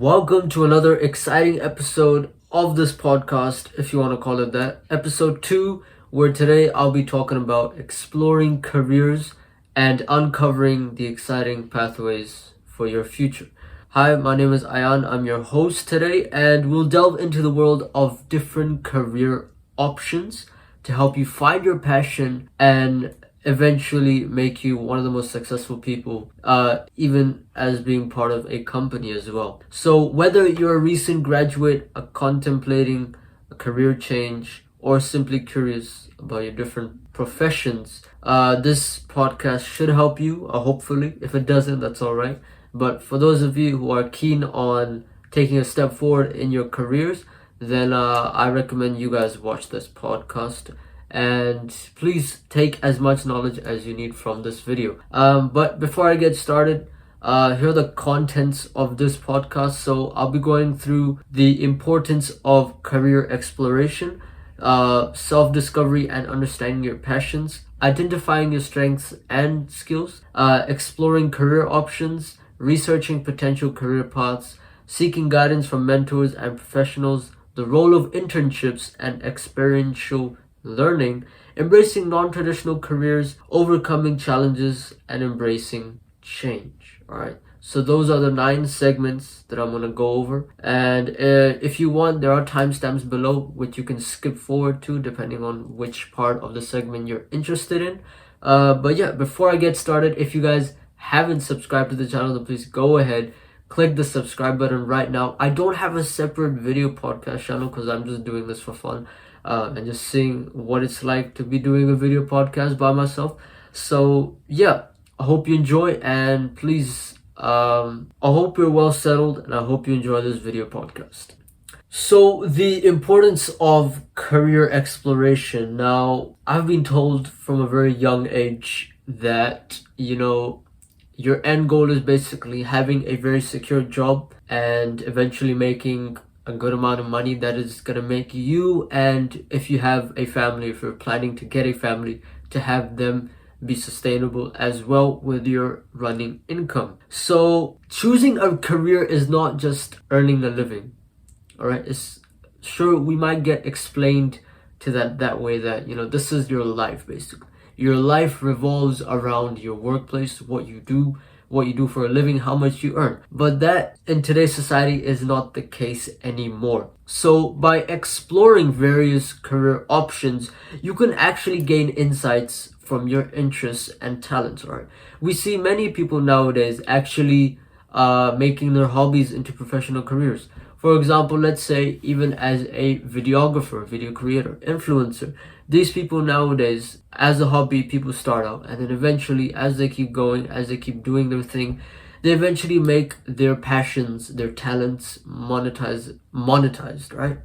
Welcome to another exciting episode of this podcast, if you want to call it that. Episode 2, where today I'll be talking about exploring careers and uncovering the exciting pathways for your future. Hi, my name is Ayan. I'm your host today, and we'll delve into the world of different career options to help you find your passion and eventually make you one of the most successful people, even as being part of a company as well. So whether you're a recent graduate, contemplating a career change, or simply curious about your different professions, this podcast should help you, hopefully. If it doesn't, that's all right. But for those of you who are keen on taking a step forward in your careers, then I recommend you guys watch this podcast, and please take as much knowledge as you need from this video. But before I get started, here are the contents of this podcast. So I'll be going through the importance of career exploration, self-discovery and understanding your passions, identifying your strengths and skills, exploring career options, researching potential career paths, seeking guidance from mentors and professionals, the role of internships and experiential learning, embracing non-traditional careers, overcoming challenges, and embracing change. All right. So those are the 9 segments that I'm going to go over. And if you want, there are timestamps below which you can skip forward to depending on which part of the segment you're interested in. But yeah, before I get started, if you guys haven't subscribed to the channel, then please go ahead, click the subscribe button right now. I don't have a separate video podcast channel because I'm just doing this for fun. And just seeing what it's like to be doing a video podcast by myself. So yeah, I hope you enjoy, and please, I hope you're well settled, and I hope you enjoy this video podcast. So the importance of career exploration. Now, I've been told from a very young age that, your end goal is basically having a very secure job and eventually making a good amount of money that is going to make you, and if you have a family, if you're planning to get a family, to have them be sustainable as well with your running income. So choosing a career is not just earning a living. All right, it's sure we might get explained to that way, that this is your life. Basically, your life revolves around your workplace, what you do for a living, how much you earn. But that in today's society is not the case anymore. So by exploring various career options, you can actually gain insights from your interests and talents. Right? We see many people nowadays actually making their hobbies into professional careers. For example, let's say even as a videographer, video creator, influencer, these people nowadays, as a hobby, people start out, and then eventually, as they keep going, as they keep doing their thing, they eventually make their passions, their talents monetized, right?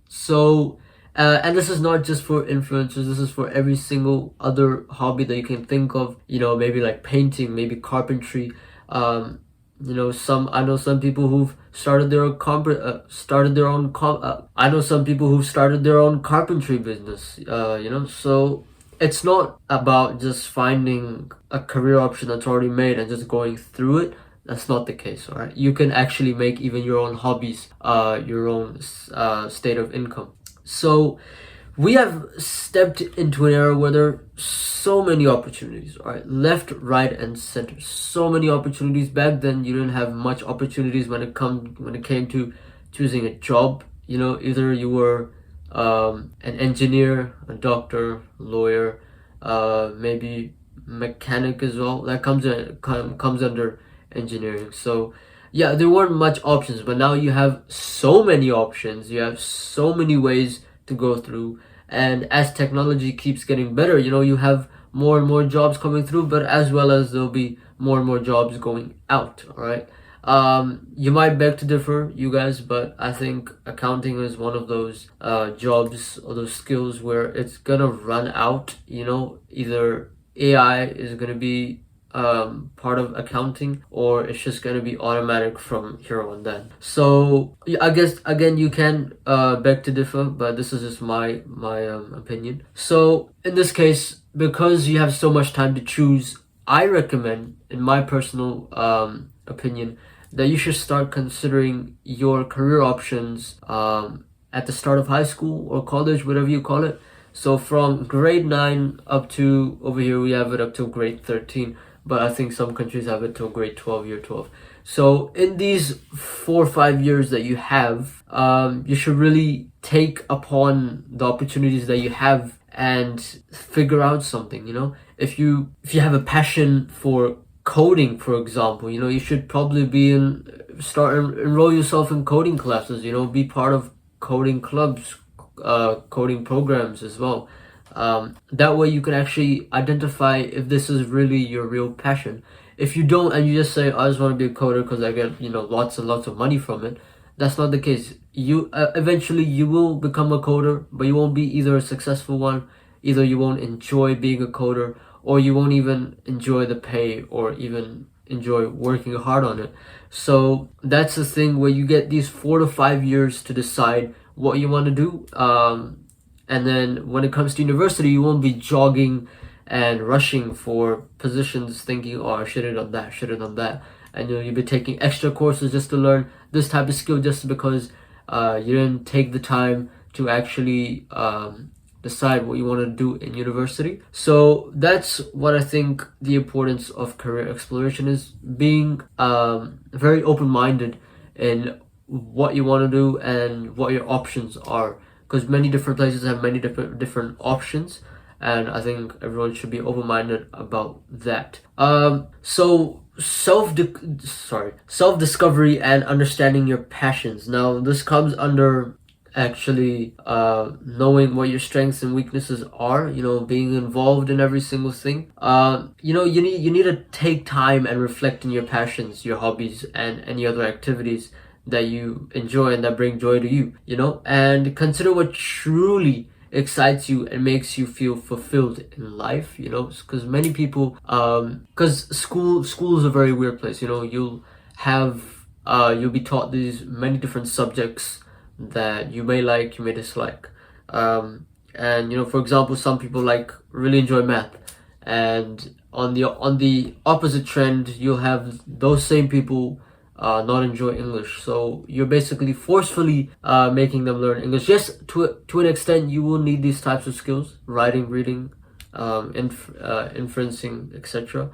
So, and this is not just for influencers, this is for every single other hobby that you can think of, maybe like painting, maybe carpentry. I know some people who've started their own carpentry business. So it's not about just finding a career option that's already made and just going through it. That's not the case. All right, you can actually make even your own hobbies, your own state of income. So we have stepped into an era where there are so many opportunities, all right, left, right, and center. So many opportunities. Back then, you didn't have much opportunities when it came to choosing a job. Either you were an engineer, a doctor, lawyer, maybe mechanic as well. That comes under engineering. So yeah, there weren't much options, but now you have so many options. You have so many ways to go through, and as technology keeps getting better, you have more and more jobs coming through, but as well as there'll be more and more jobs going out. All right, you might beg to differ, you guys, but I think accounting is one of those jobs or those skills where it's gonna run out. Either AI is gonna be part of accounting, or it's just going to be automatic from here on then. So I guess again you can beg to differ, but this is just my opinion. So in this case, because you have so much time to choose, I recommend, in my personal opinion, that you should start considering your career options at the start of high school or college, whatever you call it. So from grade 9 up to, over here we have it up to grade 13, but I think some countries have it till grade 12, year 12. So in these 4 or 5 years that you have, you should really take upon the opportunities that you have and figure out something. If you have a passion for coding, for example, you should probably enroll yourself in coding classes. Be part of coding clubs, coding programs as well. That way you can actually identify if this is really your real passion. If you don't, and you just say, I just want to be a coder because I get lots and lots of money from it, that's not the case. You eventually you will become a coder, but you won't be either a successful one, either you won't enjoy being a coder, or you won't even enjoy the pay or even enjoy working hard on it. So that's the thing, where you get these 4 to 5 years to decide what you want to do. And then when it comes to university, you won't be jogging and rushing for positions thinking, oh, I should have done that, should have done that. And you'll be taking extra courses just to learn this type of skill, just because you didn't take the time to actually decide what you want to do in university. So that's what I think the importance of career exploration is: being very open-minded in what you want to do and what your options are, because many different places have many different options, and I think everyone should be open-minded about that. So self-discovery and understanding your passions. Now this comes under actually knowing what your strengths and weaknesses are, being involved in every single thing. You need to take time and reflect on your passions, your hobbies, and any other activities that you enjoy and that bring joy to you, and consider what truly excites you and makes you feel fulfilled in life, because many people, because school is a very weird place. You'll be taught these many different subjects that you may like, you may dislike, and for example, some people really enjoy math, and on the opposite trend, you'll have those same people not enjoy English. So you're basically forcefully making them learn English. Yes, to an extent, you will need these types of skills: writing, reading, inferencing, etc.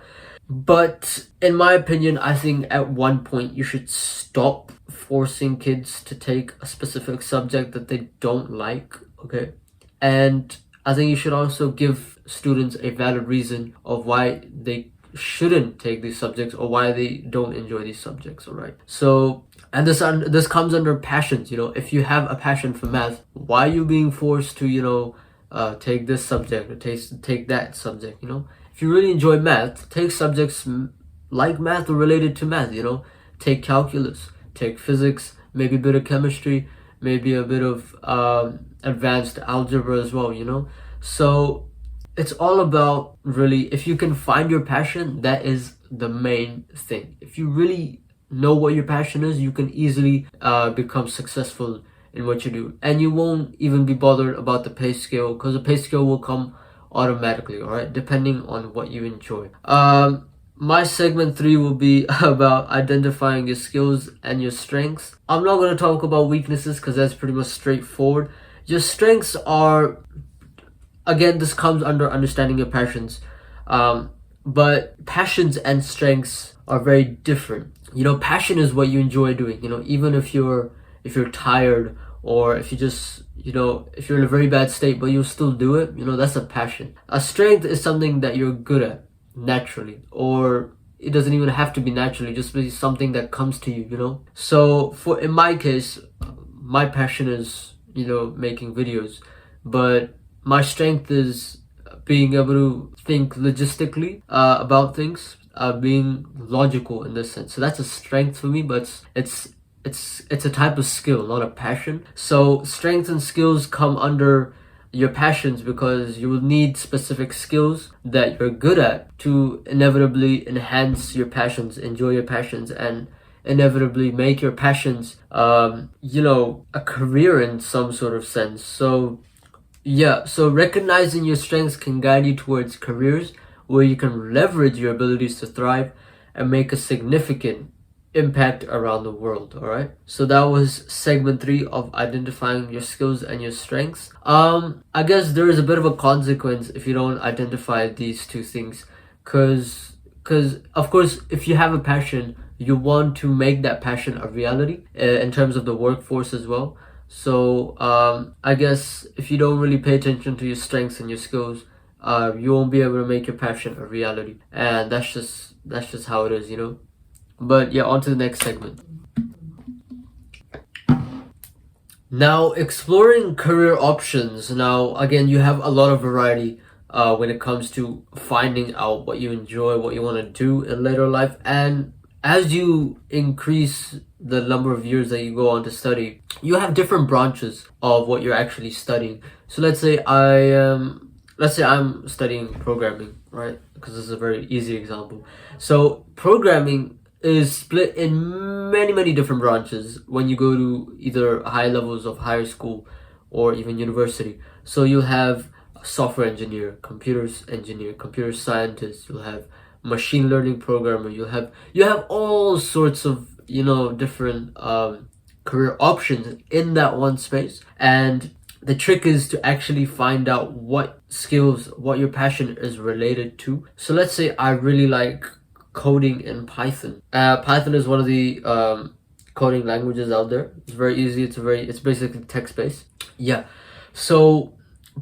But in my opinion, I think at one point you should stop forcing kids to take a specific subject that they don't like. Okay, and I think you should also give students a valid reason of why they shouldn't take these subjects or why they don't enjoy these subjects. All right, so, and this comes under passions. If you have a passion for math, why are you being forced to take this subject or take that subject? If you really enjoy math, take subjects like math or related to math. Take calculus, take physics, maybe a bit of chemistry, maybe a bit of advanced algebra as well. So it's all about, really, if you can find your passion, that is the main thing. If you really know what your passion is, you can easily become successful in what you do, and you won't even be bothered about the pay scale, because the pay scale will come automatically, all right, depending on what you enjoy. My segment 3 will be about identifying your skills and your strengths. I'm not going to talk about weaknesses because that's pretty much straightforward. Your strengths are, again, this comes under understanding your passions, but passions and strengths are very different. Passion is what you enjoy doing. Even if you're tired, or if you just if you're in a very bad state but you'll still do it, that's a passion. A strength is something that you're good at naturally, or it doesn't even have to be naturally, just be something that comes to you. So in my case, my passion is making videos, but my strength is being able to think logistically about things, being logical in this sense. So that's a strength for me, but it's a type of skill, not a passion. So strengths and skills come under your passions, because you will need specific skills that you're good at to inevitably enhance your passions, enjoy your passions, and inevitably make your passions a career in some sort of sense. So recognizing your strengths can guide you towards careers where you can leverage your abilities to thrive and make a significant impact around the world. All right, so that was segment 3 of identifying your skills and your strengths. I guess there is a bit of a consequence if you don't identify these two things, because of course, if you have a passion, you want to make that passion a reality in terms of the workforce as well. So I guess if you don't really pay attention to your strengths and your skills, you won't be able to make your passion a reality, and that's just how it is, you know. But yeah, on to the next segment. Now, exploring career options. Now, again, you have a lot of variety when it comes to finding out what you enjoy, what you want to do in later life. And as you increase the number of years that you go on to study, you have different branches of what you're actually studying. So let's say I'm studying programming, right? Because this is a very easy example. So programming is split in many different branches when you go to either high levels of higher school or even university. So you'll have software engineer, computer scientist, you'll have machine learning programmer, you have all sorts of, you know, different career options in that one space. And the trick is to actually find out what skills, what your passion is related to. So let's say I really like coding in Python. Python is one of the coding languages out there. It's very easy. It's basically text based. Yeah. So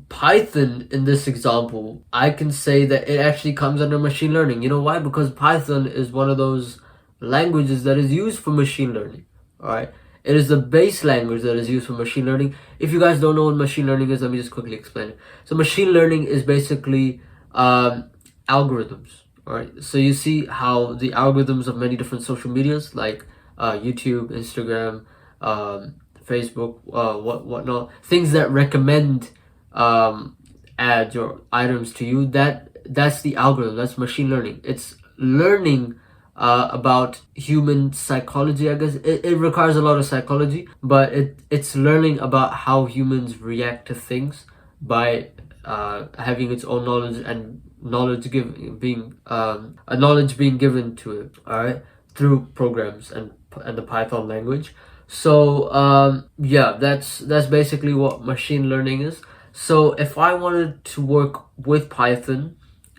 Python in this example, I can say that it actually comes under machine learning. You know why? Because Python is one of those languages that is used for machine learning. All right. It is the base language that is used for machine learning. If you guys don't know what machine learning is, let me just quickly explain it. So machine learning is basically algorithms. All right. So you see how the algorithms of many different social medias like YouTube, Instagram, Facebook, whatnot, things that recommend ads or items to you, that's the algorithm. That's machine learning. It's learning about human psychology. I guess it requires a lot of psychology, but it's learning about how humans react to things by having its own knowledge, and knowledge being given to it. All right, through programs and the Python language. So yeah, that's basically what machine learning is. So if I wanted to work with Python,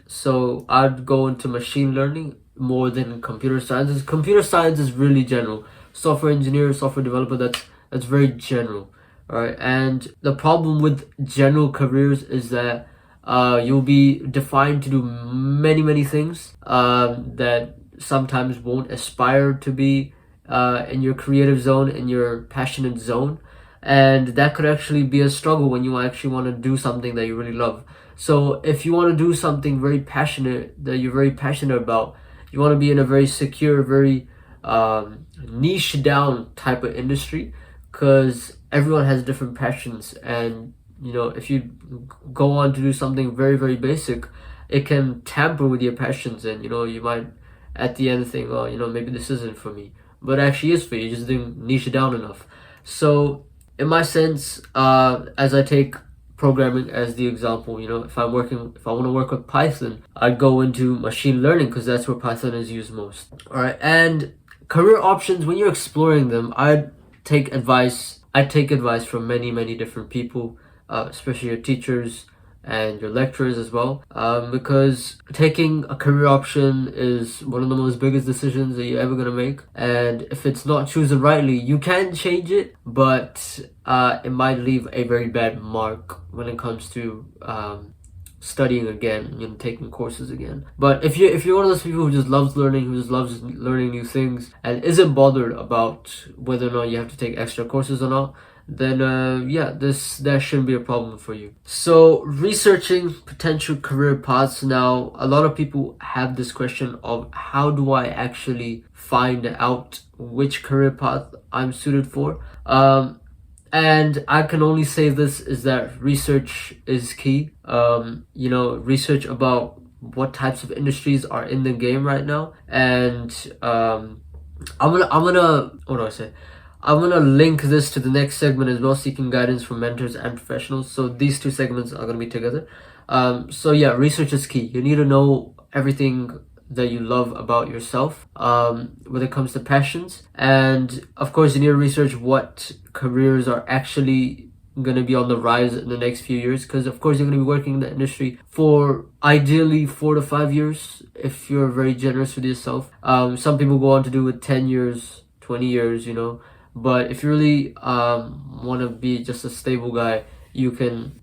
so I'd go into machine learning more than computer science. Computer science is really general. Software engineer, software developer, that's very general. All right, and the problem with general careers is that you'll be defined to do many things that sometimes won't aspire to be in your creative zone, in your passionate zone. And that could actually be a struggle when you actually want to do something that you really love. So if you want to do something very passionate, that you're very passionate about, you want to be in a very secure, very niche down type of industry, because everyone has different passions. And you know, if you go on to do something very basic, it can tamper with your passions, and you know, you might at the end think, oh, you know, maybe this isn't for me, but it actually is for you. You just didn't niche it down enough. So in my sense, as I take programming as the example, you know, if I want to work with Python, I'd go into machine learning because that's where Python is used most. All right, and career options, when you're exploring them, I'd take advice from many different people, especially your teachers and your lecturers as well, because taking a career option is one of the most biggest decisions that you're ever going to make. And if it's not chosen rightly, you can change it, but it might leave a very bad mark when it comes to studying again, you know, taking courses again. But if you're one of those people who just loves learning, new things, and isn't bothered about whether or not you have to take extra courses or not, then yeah, that shouldn't be a problem for you. So researching potential career paths. Now, a lot of people have this question of, how do I actually find out which career path I'm suited for? And I can only say this, is that research is key. You know, research about what types of industries are in the game right now. And I'm gonna what do I say? I'm gonna link this to the next segment as well, seeking guidance from mentors and professionals. So these two segments are gonna be together. So yeah, research is key. You need to know everything that you love about yourself when it comes to passions. And of course, you need to research what careers are actually going to be on the rise in the next few years, because of course you're going to be working in the industry for ideally 4 to 5 years if you're very generous with yourself. Some people go on to do it 10 years, 20 years, but if you really want to be just a stable guy, you can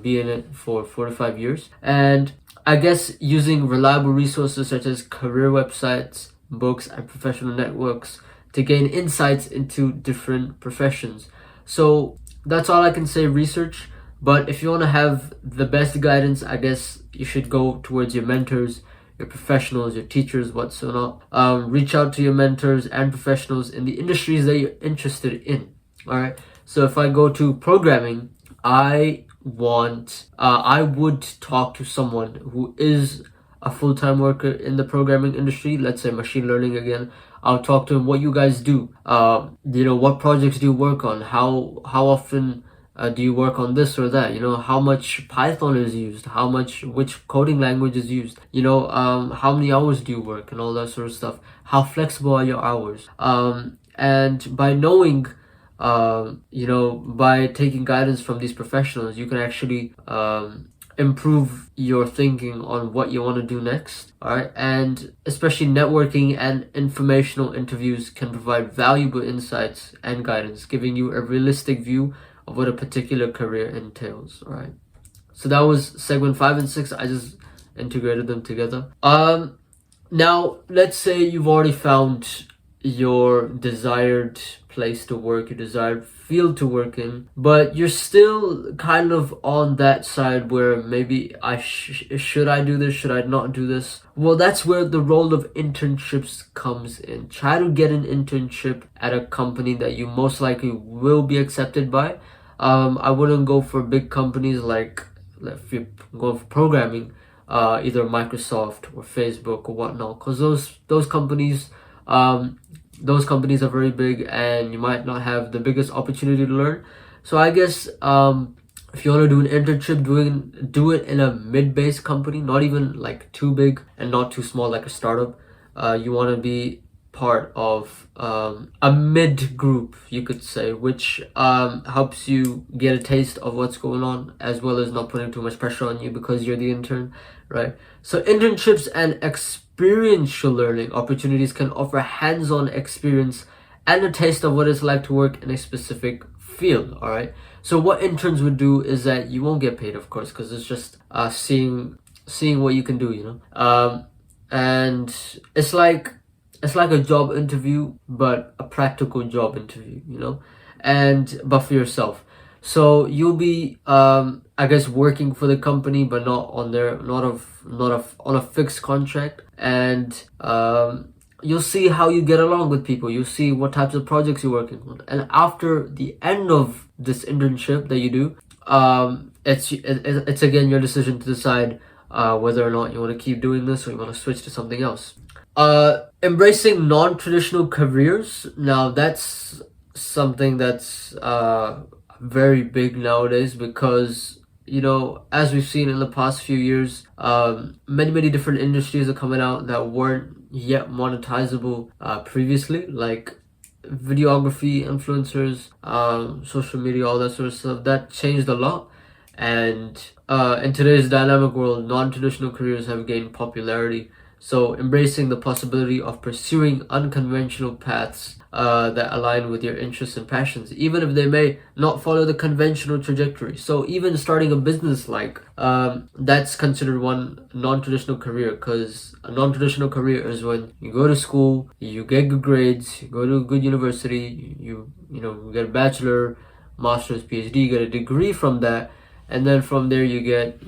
be in it for 4 to 5 years. And I guess using reliable resources such as career websites, books, and professional networks to gain insights into different professions. So that's all I can say, research. But if you want to have the best guidance, I guess you should go towards your mentors, your professionals, your teachers, whatsoever. Reach out to your mentors and professionals in the industries that you're interested in. All right. So if I go to programming, I would talk to someone who is a full-time worker in the programming industry. Let's say machine learning again. I'll talk to him. What you guys do? What projects do you work on? How often do you work on this or that? How much Python is used? Which coding language is used? How many hours do you work and all that sort of stuff? How flexible are your hours? And by knowing, by taking guidance from these professionals, you can actually improve your thinking on what you want to do next. All right. And especially networking and informational interviews can provide valuable insights and guidance, giving you a realistic view of what a particular career entails. All right. So that was segment 5 and 6. I just integrated them together. Now let's say you've already found your desired place to work, your desired field to work in, but you're still kind of on that side where maybe should I do this, should I not do this? Well, that's where the role of internships comes in. Try to get an internship at a company that you most likely will be accepted by. I wouldn't go for big companies like, if you're going for programming, either Microsoft or Facebook or whatnot, because those companies are very big and you might not have the biggest opportunity to learn. So I guess if you want to do an internship, do it in a mid-based company, not even like too big and not too small like a startup. You want to be part of a mid group, you could say, which helps you get a taste of what's going on, as well as not putting too much pressure on you because you're the intern, right? So internships and experiential learning opportunities can offer hands-on experience and a taste of what it's like to work in a specific field. All right. So what interns would do is that you won't get paid, of course, because it's just seeing what you can do, and it's like a job interview, but a practical job interview, but for yourself. So you'll be, I guess, working for the company, but not on a fixed contract. And you'll see how you get along with people. You'll see what types of projects you're working on. And after the end of this internship that you do, it's again your decision to decide whether or not you want to keep doing this or you want to switch to something else. Embracing non-traditional careers. Now that's something that's very big nowadays, because as we've seen in the past few years, many different industries are coming out that weren't yet monetizable previously, like videography, influencers, social media, all that sort of stuff. That changed a lot. And in today's dynamic world, non-traditional careers have gained popularity. So embracing the possibility of pursuing unconventional paths that align with your interests and passions, even if they may not follow the conventional trajectory. So even starting a business, that's considered one non-traditional career, because a non-traditional career is when you go to school, you get good grades, you go to a good university, you get a bachelor, master's, PhD, you get a degree from that, and then from there you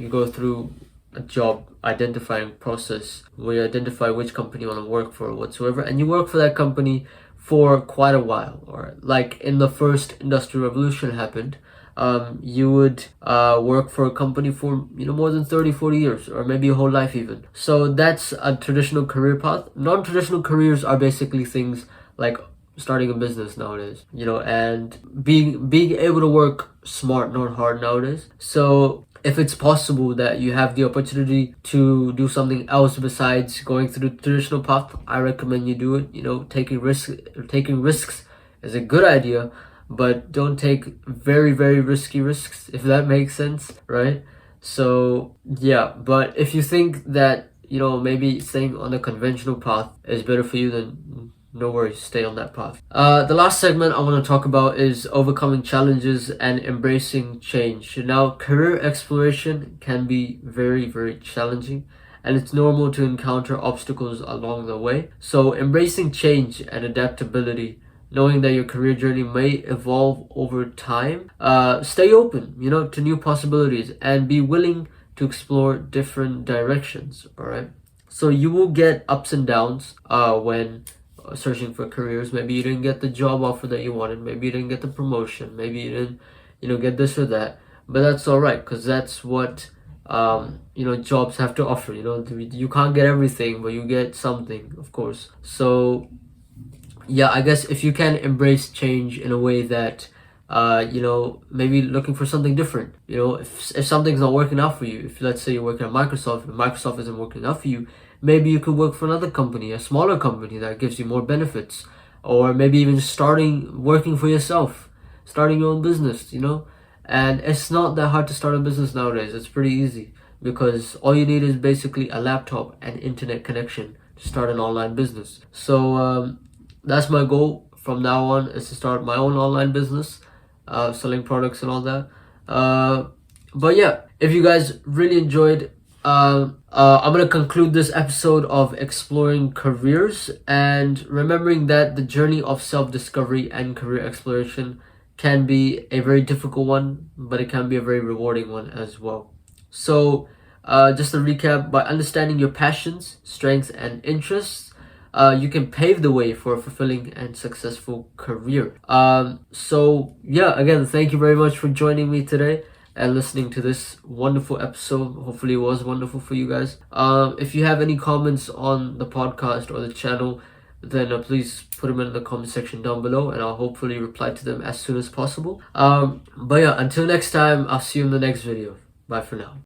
go through a job identifying process where you identify which company you want to work for whatsoever, and you work for that company for quite a while. Or like in the first industrial revolution happened, you would work for a company for more than 30-40 years, or maybe a whole life even. So that's a traditional career path. Non-traditional careers are basically things like starting a business nowadays, and being able to work smart, not hard nowadays. So if it's possible that you have the opportunity to do something else besides going through the traditional path, I recommend you do it. You know, taking risks is a good idea, but don't take very risky risks, if that makes sense, right? So yeah, but if you think that, you know, maybe staying on the conventional path is better for you, then no worries, stay on that path. The last segment I want to talk about is overcoming challenges and embracing change. Now, career exploration can be very challenging, and it's normal to encounter obstacles along the way. So, embracing change and adaptability, knowing that your career journey may evolve over time, stay open, you know, to new possibilities and be willing to explore different directions. All right. So you will get ups and downs when searching for careers. Maybe you didn't get the job offer that you wanted. Maybe you didn't get the promotion. Maybe you didn't, you know, get this or that. But that's all right, because that's what you know, jobs have to offer. You know, you can't get everything, but you get something, of course. So yeah, I guess if you can embrace change in a way that you know, maybe looking for something different. You know, if something's not working out for you, if let's say you're working at Microsoft and Microsoft isn't working out for you, maybe you could work for another company, a smaller company that gives you more benefits, or maybe even working for yourself, starting your own business, you know. And it's not that hard to start a business nowadays. It's pretty easy, because all you need is basically a laptop and internet connection to start an online business. So that's my goal from now on, is to start my own online business, selling products and all that. But yeah, if you guys really enjoyed, I'm gonna conclude this episode of exploring careers, and remembering that the journey of self-discovery and career exploration can be a very difficult one, but it can be a very rewarding one as well. So just to recap, by understanding your passions, strengths and interests, you can pave the way for a fulfilling and successful career. So yeah, again, thank you very much for joining me today and listening to this wonderful episode. Hopefully it was wonderful for you guys. If you have any comments on the podcast or the channel, then please put them in the comment section down below, and I'll hopefully reply to them as soon as possible. But yeah, until next time, I'll see you in the next video. Bye for now.